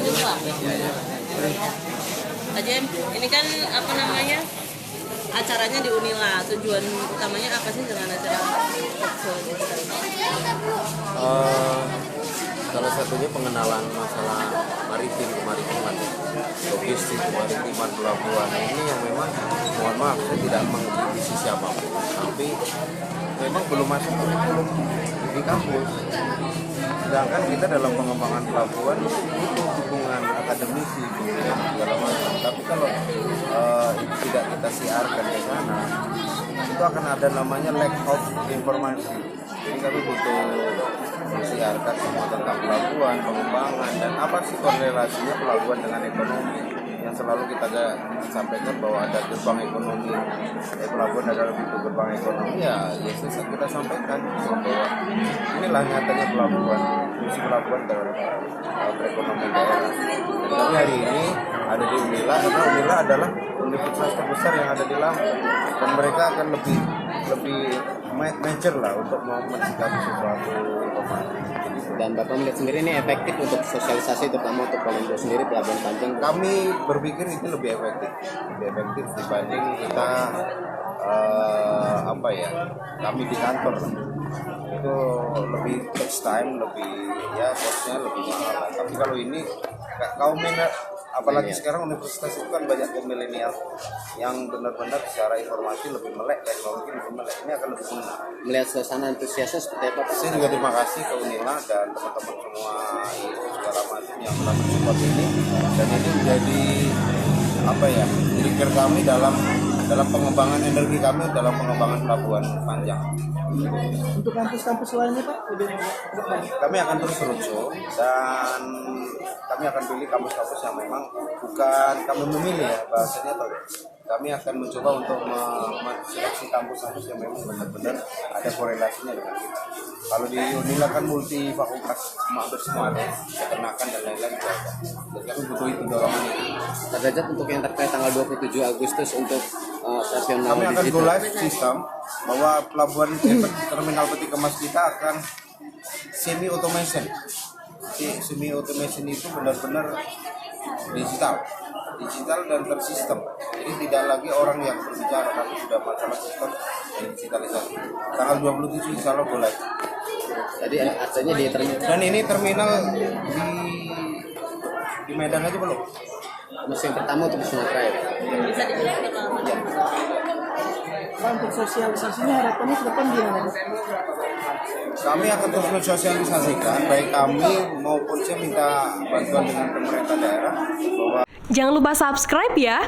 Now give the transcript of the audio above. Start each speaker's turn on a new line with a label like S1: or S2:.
S1: juga.
S2: Ya.
S1: Pak Jem, ini kan apa namanya acaranya di Unila. Tujuan utamanya apa sih dengan acara talkshow ini?
S2: Salah satunya pengenalan masalah kemaritiman, logistik, kemaritiman pelabuhan ini yang memang mohon maaf saya tidak mengkritisi siapapun, tapi memang belum masuk kurikulum di kampus. Sedangkan kita dalam pengembangan pelabuhan butuh dukungan akademisi, dukungan segala macam. Tapi kalau itu tidak kita siarkan ke sana, itu akan ada namanya lack of informasi. Jadi kami butuh mensiarkan semua tentang pelabuhan, pengembangan, dan apa sih korelasinya pelabuhan dengan ekonomi. Yang selalu kita sampaikan bahwa ada gerbang ekonomi, pelabuhan adalah pintu gerbang ekonomi, ya kita sampaikan bahwa inilah nyatanya pelabuhan, fungsi pelabuhan dalam perekonomian daerah. Tapi hari ini ada di Unila, karena Unila adalah universitas terbesar yang ada di Lampung, dan mereka akan lebih mature lah untuk mau mensikapi sesuatu informasi.
S3: Dan Bapak melihat sendiri ini efektif untuk sosialisasi, terutama untuk Pelabuhan sendiri, Pelabuhan Panjang.
S2: Kami berpikir itu lebih efektif dibanding kita kami di kantor itu lebih takes time, lebih costnya lebih mahal. Tapi kalau ini kaum apalagi sekarang universitas itu kan banyak kaum milenial yang benar-benar secara informasi lebih melek, teknologi lebih melek, ini akan lebih benar.
S3: Melihat suasana antusiasnya seperti apa?
S2: Saya juga terima kasih ke Unila dan teman-teman semua segala macam yang telah mensupport ini, dan ini menjadi trigger kami dalam pengembangan energi kami dalam pengembangan pelabuhan Panjang.
S4: Untuk kampus-kampus lainnya Pak,
S2: Kami akan terus roadshow dan kami akan pilih kampus-kampus yang memang bukan kami memilih ya bahasanya, atau kami akan mencoba untuk seleksi kampus-kampus yang memang benar-benar ada korelasinya dengan kita. Kalau di Unila kan multi fakultas hampir semua ada, peternakan dan lain-lain juga ada. Jadi kami butuh itu dorongan itu.
S3: Pak Derajat, untuk yang terkait tanggal 27 Agustus untuk operasional
S2: Kami akan go live sistem bahwa pelabuhan terminal peti kemas kita akan semi automation. Semi automation itu benar-benar digital dan tersistem. Jadi tidak lagi orang yang berbicara, tapi sudah masalah sistem dan digitalisasi. Tanggal 27 insya Allah go live.
S3: Tadi artinya di terminal.
S2: Dan ini terminal di Medan aja belum.
S3: Musim pertama untuk di Sumatera ya.
S1: Bisa dibilang berapa?
S4: Pak, untuk sosialisasinya harapannya ke depan gimana Pak?
S2: Kami akan terus mensosialisasikan, baik kami maupun saya minta bantuan dengan pemerintah daerah bahwa
S5: Jangan lupa subscribe ya.